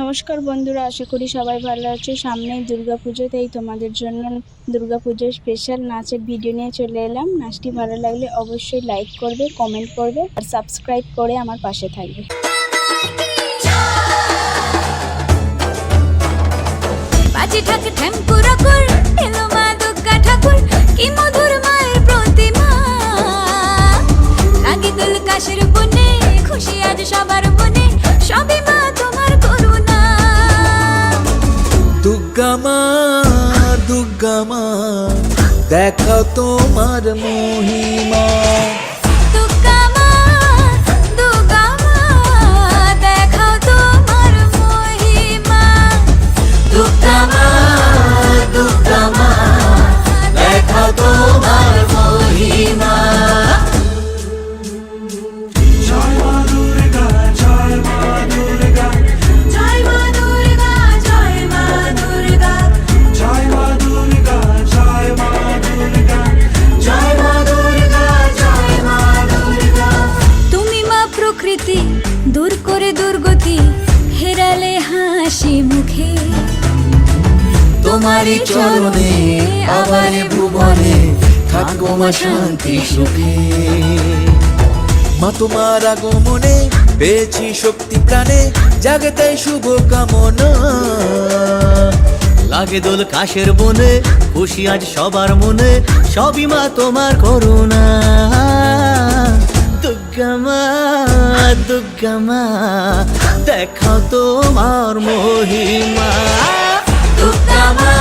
নমস্কার বন্ধুরা, আশা করি সবাই ভালো আছে। সামনেই দুর্গাপুজো, তাই তোমাদের জন্য দুর্গাপুজোর স্পেশাল নাচের ভিডিও নিয়ে চলে এলাম। নাচটি ভালো লাগলে অবশ্যই লাইক করবে, কমেন্ট করবে আর সাবস্ক্রাইব করে আমার পাশে থাকবে। বাজে ঢাক ঠ্যাঙ্কুরা কর এলো মা দুর্গা ঠাকুর, কি মধুর মায়ের প্রতিমা। লাগে দুল কাশের বনে, খুশি আজ সবার মনে, সবই মা তোমার করুণা। দুর্গা মা দেখাও তোমার মহিমা। দুর্গা মা দেখাও তোমার মহিমা। দুর্গা মা দেখাও তোমার মহিমা। জয় মা দুর্গা, জয় মা দুর্গা, জয় মা দুর্গা, জয় মা দুর্গা, জয় মা দুর্গা, জয় মা দুর্গা, জয় মা দুর্গা, জয় মা দুর্গা। তুমি মা প্রকৃতি, দূর করে দুর্গতি, হেরালে হাসি মুখে। তোমারই চরণে আবার ভুবনে থাকবো মা শান্তি সুখে। মা তোমার আগমনে পেয়েছি শক্তি প্রাণে, জাগে তাই শুভ কামনা। লাগে দোল কাশের বনে, খুশি আজ সবার মনে, সবই মা তোমার করুণা। দুর্গা মা দেখাও তোমার মহিমা। দুর্গা মা